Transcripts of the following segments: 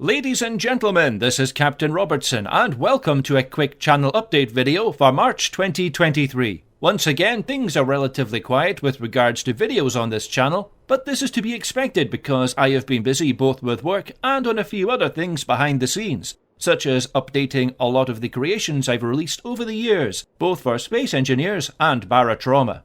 Ladies and gentlemen, this is Captain Robertson and welcome to a quick channel update video for March 2023. Once again, things are relatively quiet with regards to videos on this channel, but this is to be expected because I have been busy both with work and on a few other things behind the scenes, such as updating a lot of the creations I've released over the years, both for Space Engineers and Barotrauma.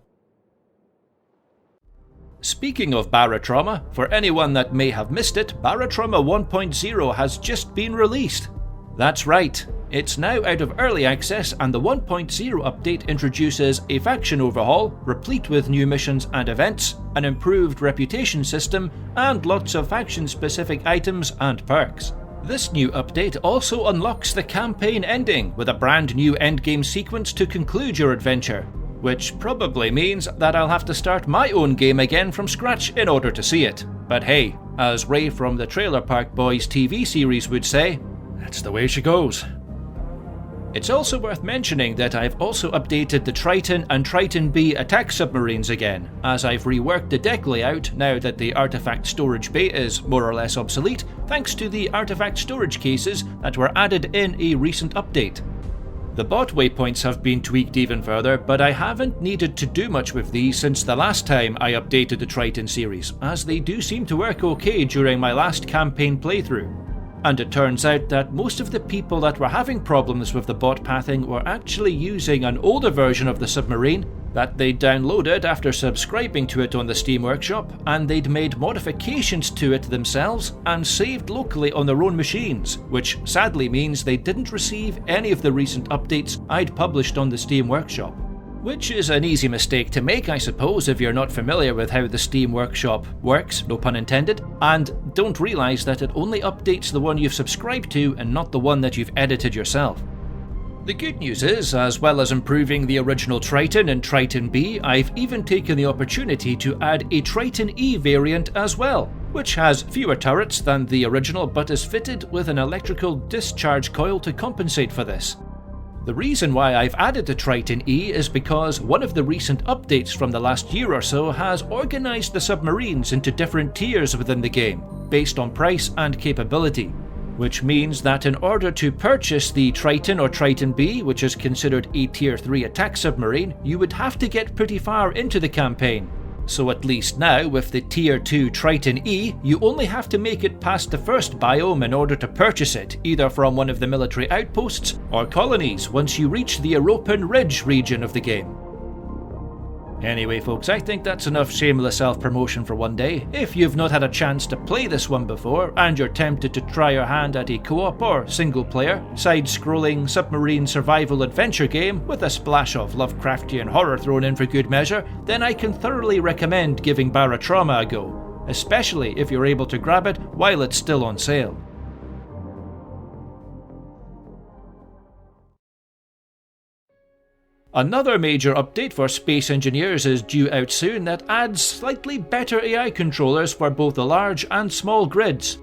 Speaking of Barotrauma, for anyone that may have missed it, Barotrauma 1.0 has just been released. That's right, it's now out of early access and the 1.0 update introduces a faction overhaul, replete with new missions and events, an improved reputation system, and lots of faction-specific items and perks. This new update also unlocks the campaign ending with a brand new endgame sequence to conclude your adventure, which probably means that I'll have to start my own game again from scratch in order to see it. But hey, as Ray from the Trailer Park Boys TV series would say, that's the way she goes. It's also worth mentioning that I've also updated the Triton and Triton B attack submarines again, as I've reworked the deck layout now that the artifact storage bay is more or less obsolete, thanks to the artifact storage cases that were added in a recent update. The bot waypoints have been tweaked even further, but I haven't needed to do much with these since the last time I updated the Triton series, as they do seem to work okay during my last campaign playthrough. And it turns out that most of the people that were having problems with the bot pathing were actually using an older version of the submarine that they'd downloaded after subscribing to it on the Steam Workshop, and they'd made modifications to it themselves and saved locally on their own machines, which sadly means they didn't receive any of the recent updates I'd published on the Steam Workshop. Which is an easy mistake to make, I suppose, if you're not familiar with how the Steam Workshop works, no pun intended, and don't realise that it only updates the one you've subscribed to and not the one that you've edited yourself. The good news is, as well as improving the original Triton and Triton B, I've even taken the opportunity to add a Triton E variant as well, which has fewer turrets than the original but is fitted with an electrical discharge coil to compensate for this. The reason why I've added the Triton E is because one of the recent updates from the last year or so has organised the submarines into different tiers within the game, based on price and capability. Which means that in order to purchase the Triton or Triton B, which is considered a Tier 3 attack submarine, you would have to get pretty far into the campaign. So at least now, with the Tier 2 Triton E, you only have to make it past the first biome in order to purchase it, either from one of the military outposts or colonies once you reach the European Ridge region of the game. Anyway folks, I think that's enough shameless self-promotion for one day. If you've not had a chance to play this one before, and you're tempted to try your hand at a co-op or single-player, side-scrolling submarine survival adventure game with a splash of Lovecraftian horror thrown in for good measure, then I can thoroughly recommend giving Barotrauma a go, especially if you're able to grab it while it's still on sale. Another major update for Space Engineers is due out soon that adds slightly better AI controllers for both the large and small grids.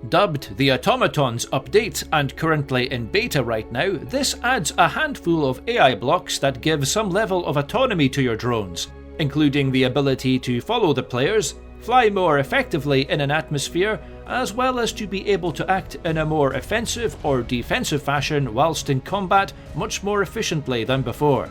Dubbed the Automatons update and currently in beta right now, this adds a handful of AI blocks that give some level of autonomy to your drones, including the ability to follow the players, fly more effectively in an atmosphere, as well as to be able to act in a more offensive or defensive fashion whilst in combat much more efficiently than before.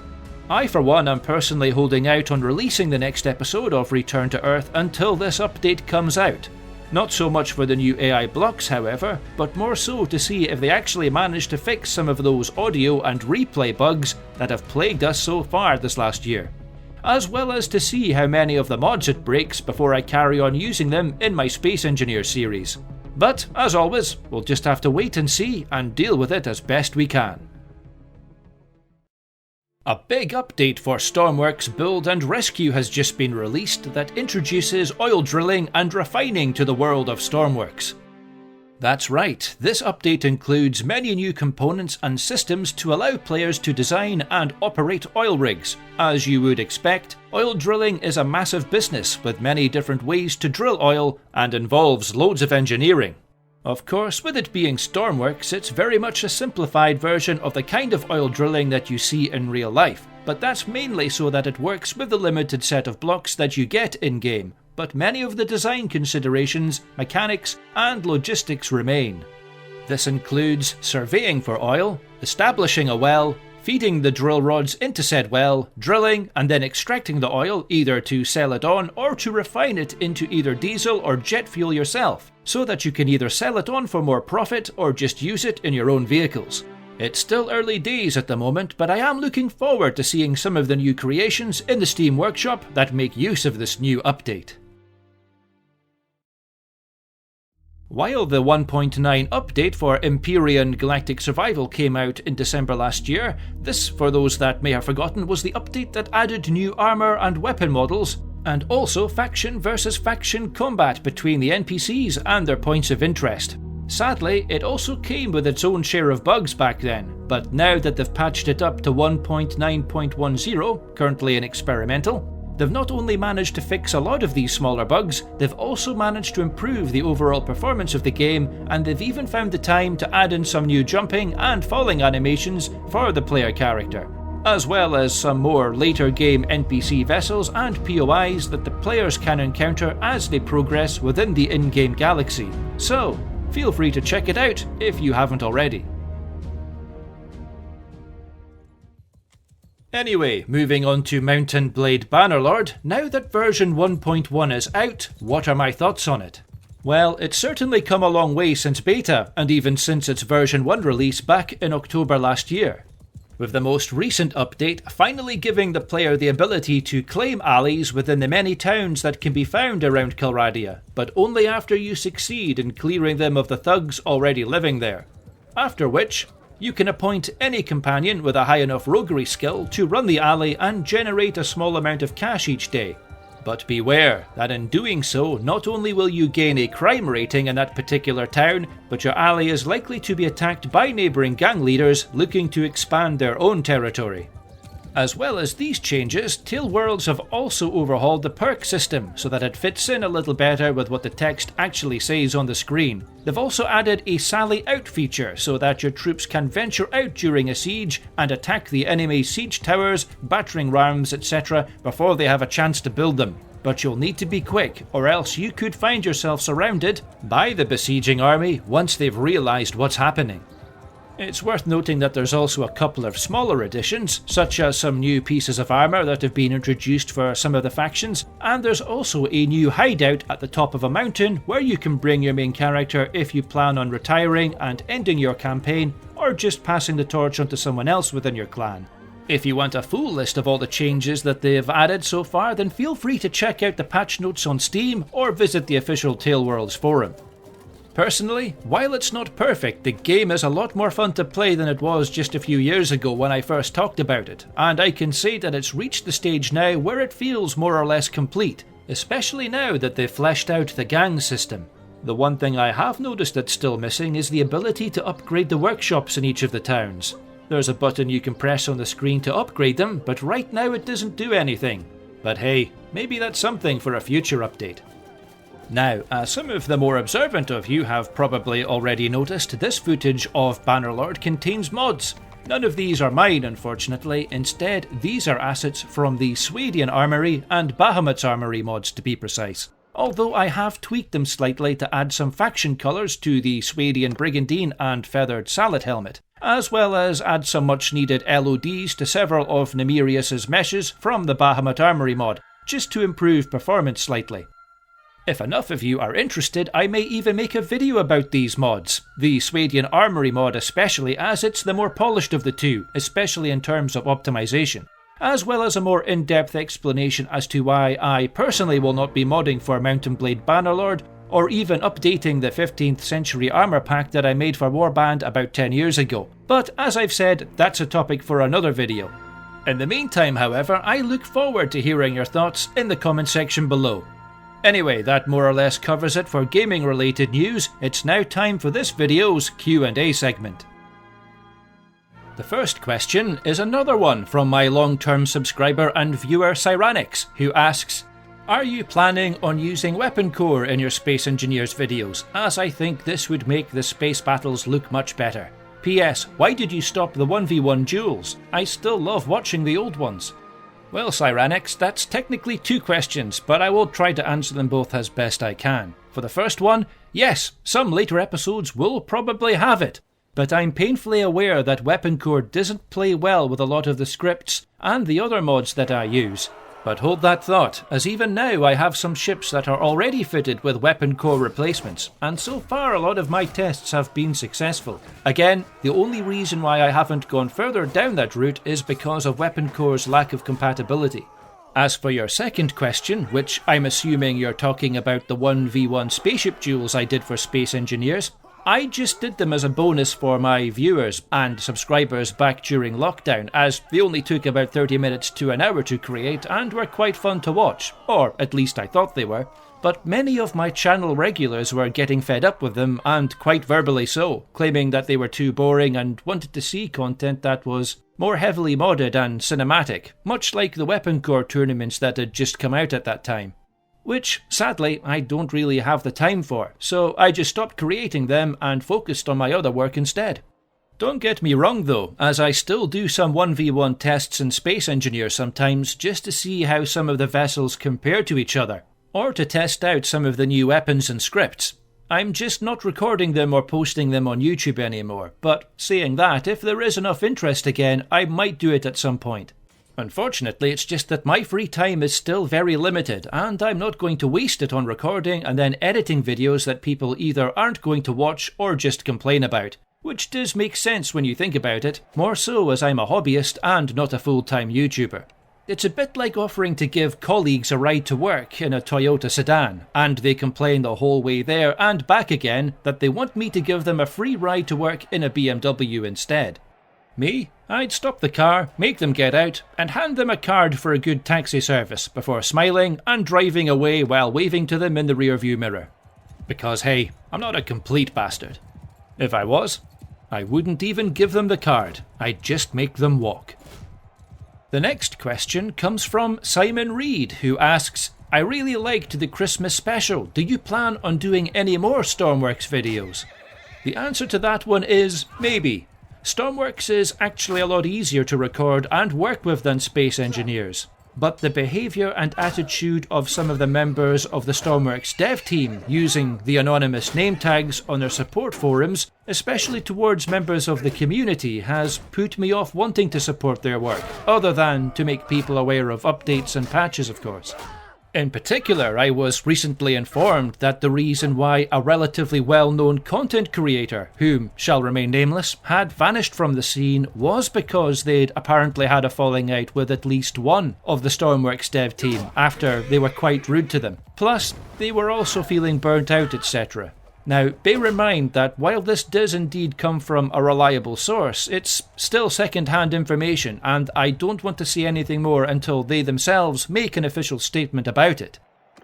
I for one am personally holding out on releasing the next episode of Return to Earth until this update comes out. Not so much for the new AI blocks however, but more so to see if they actually manage to fix some of those audio and replay bugs that have plagued us so far this last year. As well as to see how many of the mods it breaks before I carry on using them in my Space Engineer series. But, as always, we'll just have to wait and see and deal with it as best we can. A big update for Stormworks Build and Rescue has just been released that introduces oil drilling and refining to the world of Stormworks. That's right, this update includes many new components and systems to allow players to design and operate oil rigs. As you would expect, oil drilling is a massive business with many different ways to drill oil and involves loads of engineering. Of course, with it being Stormworks, it's very much a simplified version of the kind of oil drilling that you see in real life, but that's mainly so that it works with the limited set of blocks that you get in-game, but many of the design considerations, mechanics, and logistics remain. This includes surveying for oil, establishing a well, feeding the drill rods into said well, drilling and then extracting the oil either to sell it on or to refine it into either diesel or jet fuel yourself, so that you can either sell it on for more profit or just use it in your own vehicles. It's still early days at the moment, but I am looking forward to seeing some of the new creations in the Steam Workshop that make use of this new update. While the 1.9 update for Empyrion Galactic Survival came out in December last year, this, for those that may have forgotten, was the update that added new armour and weapon models, and also faction versus faction combat between the NPCs and their points of interest. Sadly, it also came with its own share of bugs back then, but now that they've patched it up to 1.9.10, currently in experimental, they've not only managed to fix a lot of these smaller bugs, they've also managed to improve the overall performance of the game, and they've even found the time to add in some new jumping and falling animations for the player character, as well as some more later game NPC vessels and POIs that the players can encounter as they progress within the in-game galaxy. So, feel free to check it out if you haven't already. Anyway, moving on to Mount & Blade Bannerlord, now that version 1.1 is out, what are my thoughts on it? Well, it's certainly come a long way since beta, and even since its version 1 release back in October last year, with the most recent update finally giving the player the ability to claim allies within the many towns that can be found around Calradia, but only after you succeed in clearing them of the thugs already living there. After which, you can appoint any companion with a high enough roguery skill to run the alley and generate a small amount of cash each day. But beware that in doing so, not only will you gain a crime rating in that particular town, but your alley is likely to be attacked by neighbouring gang leaders looking to expand their own territory. As well as these changes, Tale Worlds have also overhauled the perk system so that it fits in a little better with what the text actually says on the screen. They've also added a sally out feature so that your troops can venture out during a siege and attack the enemy siege towers, battering rams, etc. before they have a chance to build them. But you'll need to be quick, or else you could find yourself surrounded by the besieging army once they've realised what's happening. It's worth noting that there's also a couple of smaller additions, such as some new pieces of armour that have been introduced for some of the factions, and there's also a new hideout at the top of a mountain where you can bring your main character if you plan on retiring and ending your campaign, or just passing the torch onto someone else within your clan. If you want a full list of all the changes that they've added so far, then feel free to check out the patch notes on Steam or visit the official Tale Worlds forum. Personally, while it's not perfect, the game is a lot more fun to play than it was just a few years ago when I first talked about it, and I can say that it's reached the stage now where it feels more or less complete, especially now that they've fleshed out the gang system. The one thing I have noticed that's still missing is the ability to upgrade the workshops in each of the towns. There's a button you can press on the screen to upgrade them, but right now it doesn't do anything. But hey, maybe that's something for a future update. Now, as some of the more observant of you have probably already noticed, this footage of Bannerlord contains mods. None of these are mine, unfortunately. Instead, these are assets from the Swadian Armoury and Bahamut's Armoury mods, to be precise. Although I have tweaked them slightly to add some faction colours to the Swadian Brigandine and Feathered Sallet helmet, as well as add some much needed LODs to several of Nemirius's meshes from the Bahamut Armoury mod, just to improve performance slightly. If enough of you are interested, I may even make a video about these mods, the Swadian Armoury mod especially, as it's the more polished of the two, especially in terms of optimization, as well as a more in-depth explanation as to why I personally will not be modding for Mount & Blade Bannerlord, or even updating the 15th century armour pack that I made for Warband about 10 years ago. But as I've said, that's a topic for another video. In the meantime, however, I look forward to hearing your thoughts in the comment section below. Anyway, that more or less covers it for gaming related news. It's now time for this video's Q&A segment. The first question is another one from my long-term subscriber and viewer Cyranix, who asks, are you planning on using Weapon Core in your Space Engineers videos, as I think this would make the space battles look much better? P.S. Why did you stop the 1v1 duels? I still love watching the old ones. Well, Cyranix, that's technically 2 questions, but I will try to answer them both as best I can. For the first one, yes, some later episodes will probably have it, but I'm painfully aware that Weapon Core doesn't play well with a lot of the scripts and the other mods that I use. But hold that thought, as even now I have some ships that are already fitted with Weapon Core replacements, and so far a lot of my tests have been successful. Again, the only reason why I haven't gone further down that route is because of Weapon Core's lack of compatibility. As for your second question, which I'm assuming you're talking about the 1v1 spaceship duels I did for Space Engineers, I just did them as a bonus for my viewers and subscribers back during lockdown, as they only took about 30 minutes to an hour to create and were quite fun to watch, or at least I thought they were. But many of my channel regulars were getting fed up with them, and quite verbally so, claiming that they were too boring and wanted to see content that was more heavily modded and cinematic, much like the Weapon Core tournaments that had just come out at that time. Which, sadly, I don't really have the time for, so I just stopped creating them and focused on my other work instead. Don't get me wrong though, as I still do some 1v1 tests in Space Engineers sometimes just to see how some of the vessels compare to each other, or to test out some of the new weapons and scripts. I'm just not recording them or posting them on YouTube anymore, but saying that, if there is enough interest again, I might do it at some point. Unfortunately, it's just that my free time is still very limited, and I'm not going to waste it on recording and then editing videos that people either aren't going to watch or just complain about. Which does make sense when you think about it, more so as I'm a hobbyist and not a full-time YouTuber. It's a bit like offering to give colleagues a ride to work in a Toyota sedan, and they complain the whole way there and back again that they want me to give them a free ride to work in a BMW instead. Me? I'd stop the car, make them get out, and hand them a card for a good taxi service before smiling and driving away while waving to them in the rearview mirror. Because hey, I'm not a complete bastard. If I was, I wouldn't even give them the card, I'd just make them walk. The next question comes from Simon Reed, who asks, I really liked the Christmas special, do you plan on doing any more Stormworks videos? The answer to that one is maybe. Stormworks is actually a lot easier to record and work with than Space Engineers, but the behaviour and attitude of some of the members of the Stormworks dev team using the anonymous name tags on their support forums, especially towards members of the community, has put me off wanting to support their work, other than to make people aware of updates and patches, of course. In particular, I was recently informed that the reason why a relatively well-known content creator, whom shall remain nameless, had vanished from the scene was because they'd apparently had a falling out with at least one of the Stormworks dev team after they were quite rude to them. Plus, they were also feeling burnt out, etc. Now, bear in mind that while this does indeed come from a reliable source, it's still second-hand information, and I don't want to say anything more until they themselves make an official statement about it.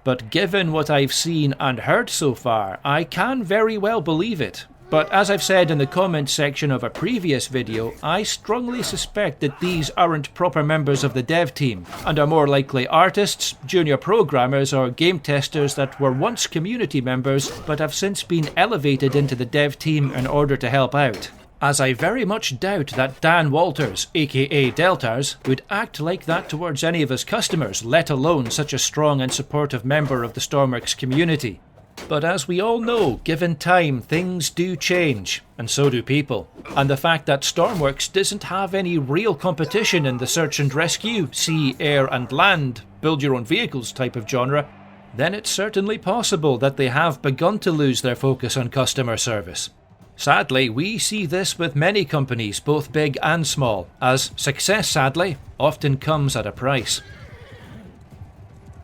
But given what I've seen and heard so far, I can very well believe it. But as I've said in the comments section of a previous video, I strongly suspect that these aren't proper members of the dev team, and are more likely artists, junior programmers or game testers that were once community members but have since been elevated into the dev team in order to help out. As I very much doubt that Dan Walters, aka Deltars, would act like that towards any of his customers, let alone such a strong and supportive member of the Stormworks community. But as we all know, given time, things do change, and so do people. And the fact that Stormworks doesn't have any real competition in the search and rescue, sea, air and land, build your own vehicles type of genre, then it's certainly possible that they have begun to lose their focus on customer service. Sadly, we see this with many companies, both big and small, as success, sadly, often comes at a price.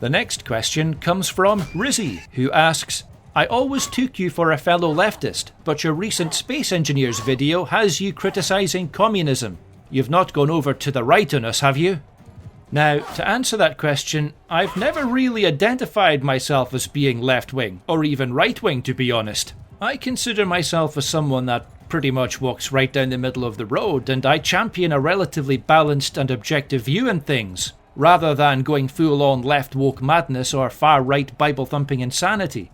The next question comes from Rizzy, who asks, I always took you for a fellow leftist, but your recent Space Engineers video has you criticising communism. You've not gone over to the right on us, have you? Now, to answer that question, I've never really identified myself as being left-wing, or even right-wing to be honest. I consider myself as someone that pretty much walks right down the middle of the road, and I champion a relatively balanced and objective view on things, rather than going full-on left-woke madness or far-right Bible-thumping insanity.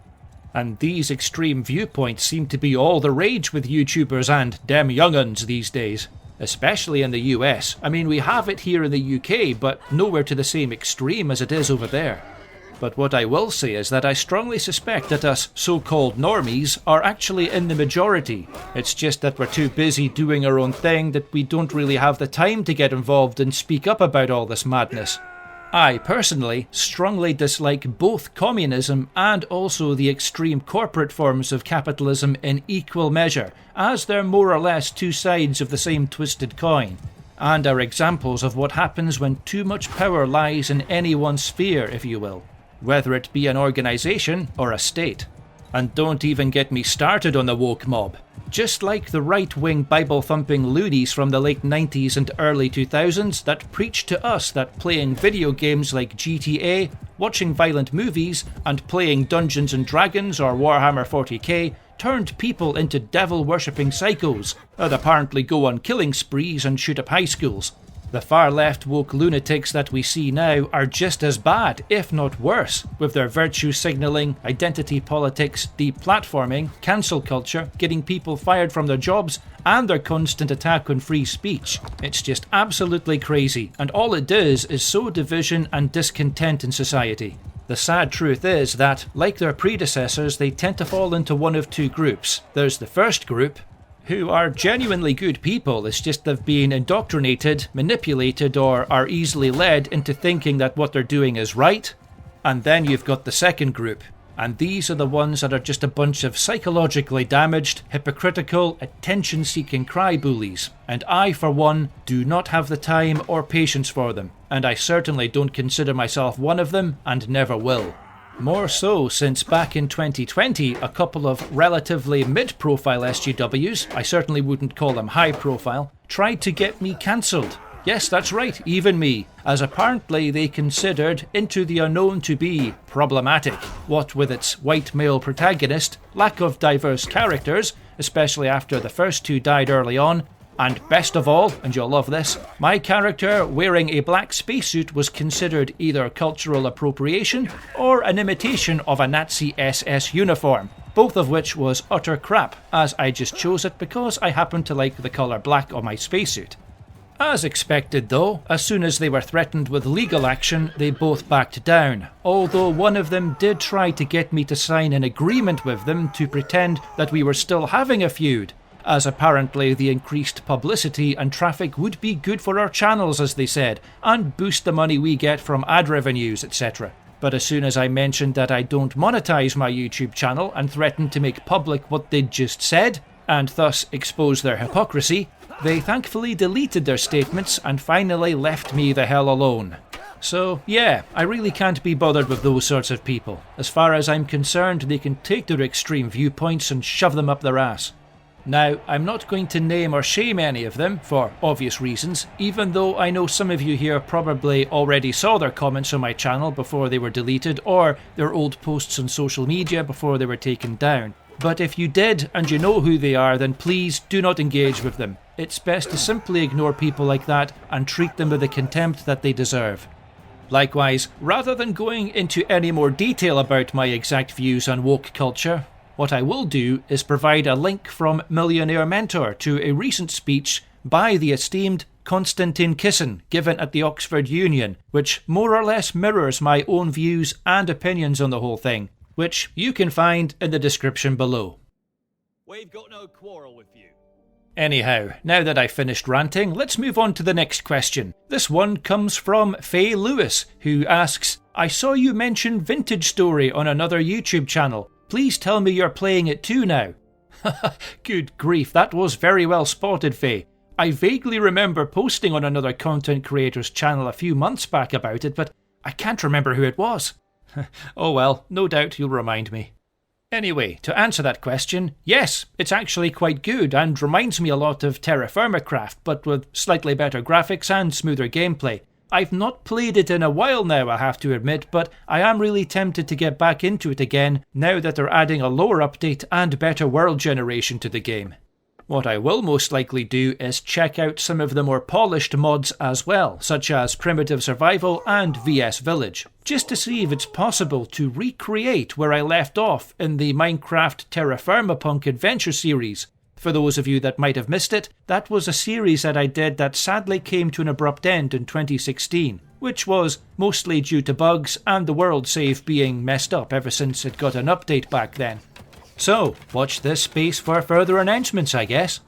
And these extreme viewpoints seem to be all the rage with YouTubers and dem young'uns these days. especially in the US. I mean, we have it here in the UK, but nowhere to the same extreme as it is over there. But what I will say is that I strongly suspect that us so-called normies are actually in the majority. It's just that we're too busy doing our own thing that we don't really have the time to get involved and speak up about all this madness. I, personally, strongly dislike both communism and also the extreme corporate forms of capitalism in equal measure, as they're more or less two sides of the same twisted coin, and are examples of what happens when too much power lies in any one sphere, if you will, whether it be an organisation or a state. And don't even get me started on the woke mob. Just like the right-wing Bible-thumping loonies from the late 90s and early 2000s that preached to us that playing video games like GTA, watching violent movies, and playing Dungeons & Dragons or Warhammer 40k turned people into devil-worshipping psychos that apparently go on killing sprees and shoot up high schools. The far-left woke lunatics that we see now are just as bad, if not worse, with their virtue signalling, identity politics, deplatforming, cancel culture, getting people fired from their jobs, and their constant attack on free speech. It's just absolutely crazy, and all it does is sow division and discontent in society. The sad truth is that, like their predecessors, they tend to fall into one of two groups. There's the first group, who are genuinely good people, it's just they've been indoctrinated, manipulated, or are easily led into thinking that what they're doing is right. And then you've got the second group, and these are the ones that are just a bunch of psychologically damaged, hypocritical, attention-seeking cry-bullies. And I, for one, do not have the time or patience for them, and I certainly don't consider myself one of them, and never will. More so since back in 2020, a couple of relatively mid-profile SJWs, I certainly wouldn't call them high-profile, tried to get me cancelled. Yes, that's right, even me, as apparently they considered Into the Unknown to be problematic, what with its white male protagonist, lack of diverse characters, especially after the first two died early on, and best of all, and you'll love this, my character wearing a black spacesuit was considered either cultural appropriation or an imitation of a Nazi SS uniform, both of which was utter crap, as I just chose it because I happen to like the colour black on my spacesuit. As expected though, as soon as they were threatened with legal action, they both backed down, although one of them did try to get me to sign an agreement with them to pretend that we were still having a feud, as apparently the increased publicity and traffic would be good for our channels, as they said, and boost the money we get from ad revenues, etc. But as soon as I mentioned that I don't monetize my YouTube channel and threatened to make public what they'd just said, and thus expose their hypocrisy, they thankfully deleted their statements and finally left me the hell alone. So yeah, I really can't be bothered with those sorts of people. As far as I'm concerned, they can take their extreme viewpoints and shove them up their ass. Now, I'm not going to name or shame any of them, for obvious reasons, even though I know some of you here probably already saw their comments on my channel before they were deleted, or their old posts on social media before they were taken down. But if you did, and you know who they are, then please do not engage with them. It's best to simply ignore people like that and treat them with the contempt that they deserve. Likewise, rather than going into any more detail about my exact views on woke culture, what I will do is provide a link from Millionaire Mentor to a recent speech by the esteemed Konstantin Kisin given at the Oxford Union, which more or less mirrors my own views and opinions on the whole thing, which you can find in the description below. We've got no quarrel with you. Anyhow, now that I've finished ranting, let's move on to the next question. This one comes from Faye Lewis, who asks, I saw you mention Vintage Story on another YouTube channel. Please tell me you're playing it too now. Good grief, that was very well spotted, Faye. I vaguely remember posting on another content creator's channel a few months back about it, but I can't remember who it was. Oh well, no doubt you'll remind me. Anyway, to answer that question, yes, it's actually quite good and reminds me a lot of Terra Firma Craft, but with slightly better graphics and smoother gameplay. I've not played it in a while now, I have to admit, but I am really tempted to get back into it again now that they're adding a lore update and better world generation to the game. What I will most likely do is check out some of the more polished mods as well, such as Primitive Survival and VS Village, just to see if it's possible to recreate where I left off in the Minecraft Terra Firma Punk Adventure series, For those of you that might have missed it, that was a series that I did that sadly came to an abrupt end in 2016, which was mostly due to bugs and the world save being messed up ever since it got an update back then. So, watch this space for further announcements, I guess.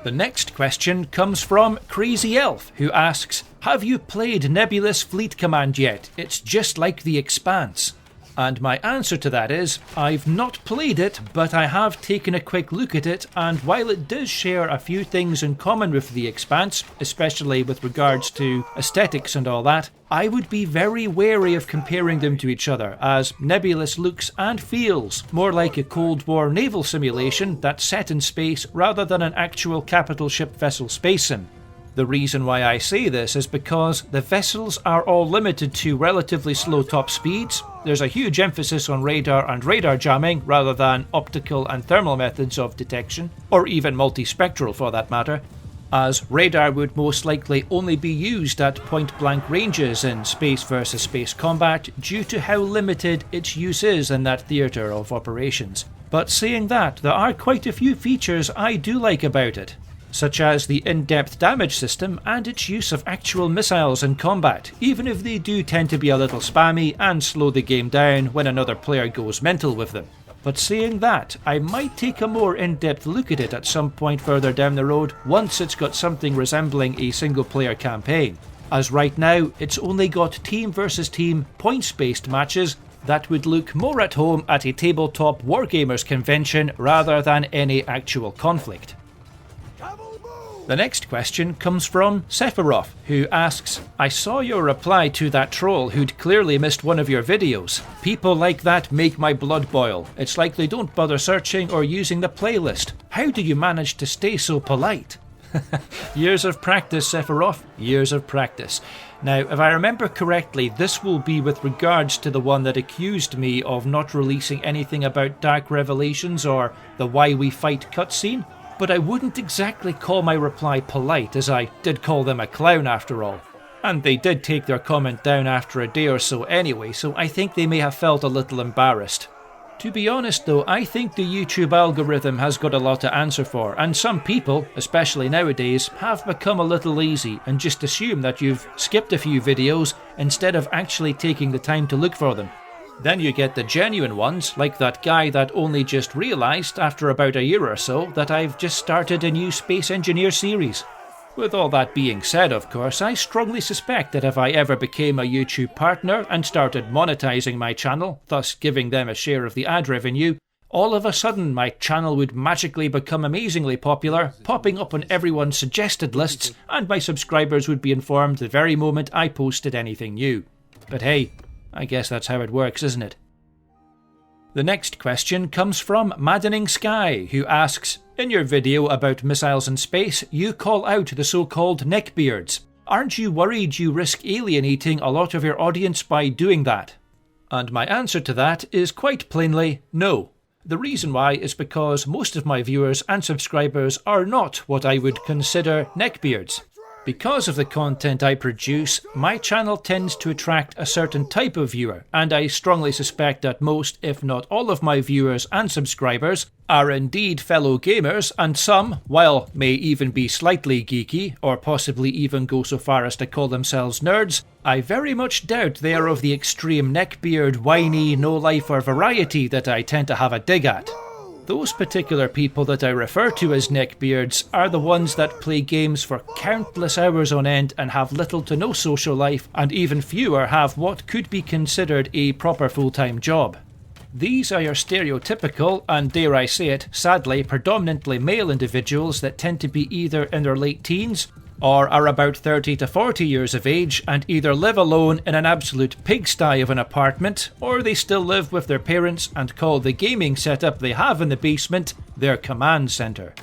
The next question comes from Crazy Elf, who asks, "Have you played Nebulous Fleet Command yet? It's just like The Expanse." And my answer to that is, I've not played it, but I have taken a quick look at it, and while it does share a few things in common with The Expanse, especially with regards to aesthetics and all that, I would be very wary of comparing them to each other, as Nebulous looks and feels more like a Cold War naval simulation that's set in space rather than an actual capital ship vessel space sim. The reason why I say this is because the vessels are all limited to relatively slow top speeds, there's a huge emphasis on radar and radar jamming rather than optical and thermal methods of detection, or even multispectral for that matter, as radar would most likely only be used at point-blank ranges in space versus space combat due to how limited its use is in that theatre of operations. But saying that, there are quite a few features I do like about it, such as the in-depth damage system and its use of actual missiles in combat, even if they do tend to be a little spammy and slow the game down when another player goes mental with them. But saying that, I might take a more in-depth look at it at some point further down the road once it's got something resembling a single-player campaign, as right now it's only got team versus team points-based matches that would look more at home at a tabletop wargamers convention rather than any actual conflict. The next question comes from Sephiroth, who asks, "I saw your reply to that troll who'd clearly missed one of your videos. People like that make my blood boil. It's like they don't bother searching or using the playlist. How do you manage to stay so polite?" Years of practice, Sephiroth, years of practice. Now, if I remember correctly, this will be with regards to the one that accused me of not releasing anything about Dark Revelations or the Why We Fight cutscene. But I wouldn't exactly call my reply polite, as I did call them a clown after all. And they did take their comment down after a day or so anyway, so I think they may have felt a little embarrassed. To be honest though, I think the YouTube algorithm has got a lot to answer for, and some people, especially nowadays, have become a little lazy and just assume that you've skipped a few videos instead of actually taking the time to look for them. Then you get the genuine ones, like that guy that only just realised after about a year or so that I've just started a new Space Engineer series. With all that being said, of course, I strongly suspect that if I ever became a YouTube partner and started monetising my channel, thus giving them a share of the ad revenue, all of a sudden my channel would magically become amazingly popular, popping up on everyone's suggested lists, and my subscribers would be informed the very moment I posted anything new. But hey, I guess that's how it works, isn't it? The next question comes from Maddening Sky, who asks, "In your video about missiles in space, you call out the so-called Neckbeards. Aren't you worried you risk alienating a lot of your audience by doing that?" And my answer to that is quite plainly no. The reason why is because most of my viewers and subscribers are not what I would consider Neckbeards. Because of the content I produce, my channel tends to attract a certain type of viewer, and I strongly suspect that most, if not all of my viewers and subscribers are indeed fellow gamers, and some, while may even be slightly geeky, or possibly even go so far as to call themselves nerds, I very much doubt they are of the extreme neckbeard, whiny, no-lifer variety that I tend to have a dig at. Those particular people that I refer to as neckbeards are the ones that play games for countless hours on end and have little to no social life, and even fewer have what could be considered a proper full-time job. These are your stereotypical, and dare I say it, sadly predominantly male individuals that tend to be either in their late teens or are about 30 to 40 years of age and either live alone in an absolute pigsty of an apartment, or they still live with their parents and call the gaming setup they have in the basement their command centre.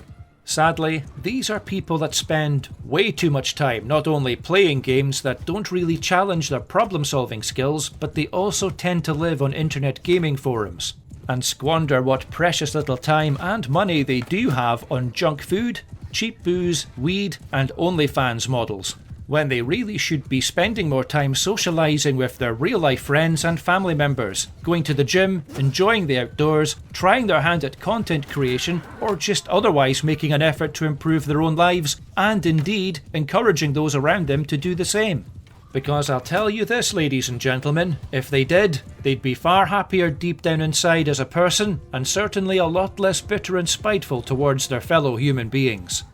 Sadly, these are people that spend way too much time not only playing games that don't really challenge their problem-solving skills, but they also tend to live on internet gaming forums and squander what precious little time and money they do have on junk food, cheap booze, weed, and OnlyFans models. when they really should be spending more time socialising with their real-life friends and family members, going to the gym, enjoying the outdoors, trying their hand at content creation, or just otherwise making an effort to improve their own lives, and indeed encouraging those around them to do the same. Because I'll tell you this, ladies and gentlemen, if they did, they'd be far happier deep down inside as a person, and certainly a lot less bitter and spiteful towards their fellow human beings.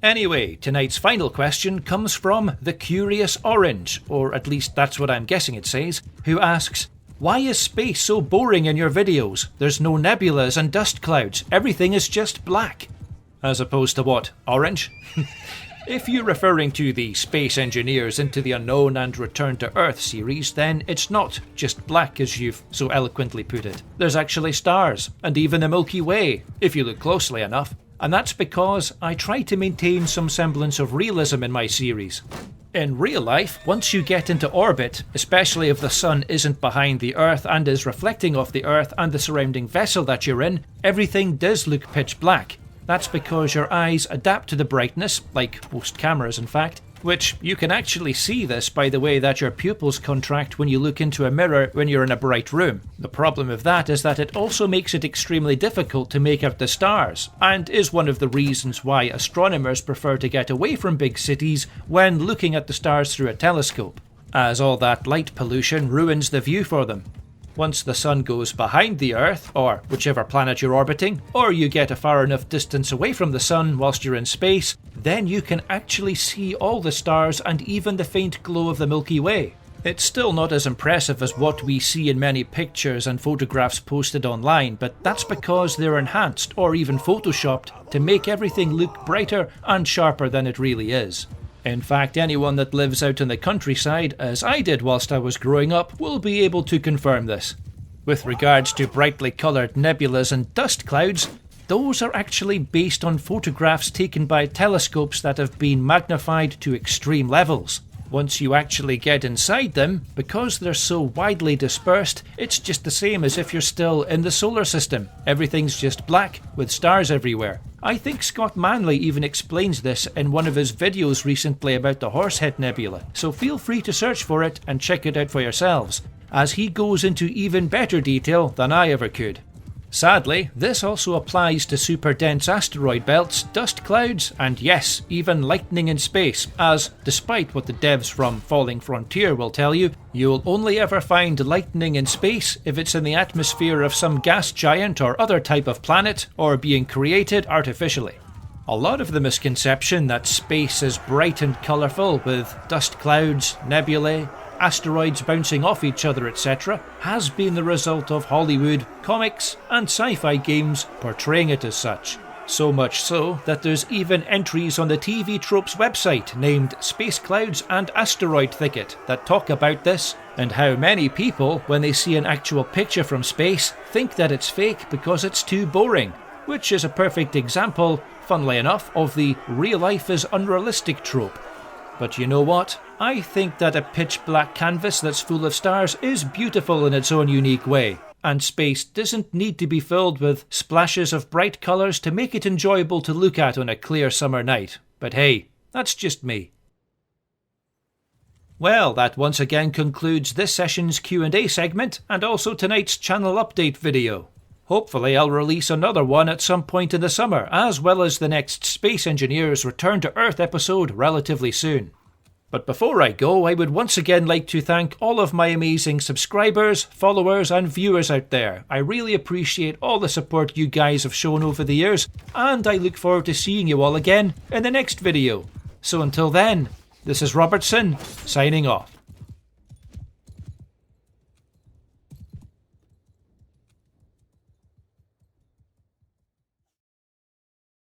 Anyway, tonight's final question comes from The Curious Orange, or at least that's what I'm guessing it says, who asks, "Why is space so boring in your videos? There's no nebulas and dust clouds, everything is just black." As opposed to what, orange? If you're referring to the Space Engineers into the Unknown and Return to Earth series, then it's not just black as you've so eloquently put it. There's actually stars, and even the Milky Way, if you look closely enough. And that's because I try to maintain some semblance of realism in my series. In real life, once you get into orbit, especially if the sun isn't behind the Earth and is reflecting off the Earth and the surrounding vessel that you're in, everything does look pitch black. That's because your eyes adapt to the brightness, like most cameras in fact, which you can actually see this by the way that your pupils contract when you look into a mirror when you're in a bright room. The problem with that is that it also makes it extremely difficult to make out the stars, and is one of the reasons why astronomers prefer to get away from big cities when looking at the stars through a telescope, as all that light pollution ruins the view for them. Once the sun goes behind the Earth, or whichever planet you're orbiting, or you get a far enough distance away from the sun whilst you're in space, then you can actually see all the stars and even the faint glow of the Milky Way. It's still not as impressive as what we see in many pictures and photographs posted online, but that's because they're enhanced or even photoshopped to make everything look brighter and sharper than it really is. In fact, anyone that lives out in the countryside, as I did whilst I was growing up, will be able to confirm this. With regards to brightly coloured nebulas and dust clouds, those are actually based on photographs taken by telescopes that have been magnified to extreme levels. Once you actually get inside them, because they're so widely dispersed, it's just the same as if you're still in the solar system. Everything's just black, with stars everywhere. I think Scott Manley even explains this in one of his videos recently about the Horsehead Nebula, so feel free to search for it and check it out for yourselves, as he goes into even better detail than I ever could. Sadly, this also applies to super dense asteroid belts, dust clouds, and yes, even lightning in space, as, despite what the devs from Falling Frontier will tell you, you'll only ever find lightning in space if it's in the atmosphere of some gas giant or other type of planet, or being created artificially. A lot of the misconception that space is bright and colourful with dust clouds, nebulae, asteroids bouncing off each other, etc., has been the result of Hollywood, comics, and sci-fi games portraying it as such. So much so that there's even entries on the TV Tropes website named Space Clouds and Asteroid Thicket that talk about this, and how many people, when they see an actual picture from space, think that it's fake because it's too boring, which is a perfect example, funnily enough, of the real life is unrealistic trope. But you know what? I think that a pitch black canvas that's full of stars is beautiful in its own unique way, and space doesn't need to be filled with splashes of bright colours to make it enjoyable to look at on a clear summer night. But hey, that's just me. Well, that once again concludes this session's Q&A segment, and also tonight's channel update video. Hopefully I'll release another one at some point in the summer, as well as the next Space Engineers Return to Earth episode relatively soon. But before I go, I would once again like to thank all of my amazing subscribers, followers and viewers out there. I really appreciate all the support you guys have shown over the years, and I look forward to seeing you all again in the next video. So until then, this is Robertson, signing off.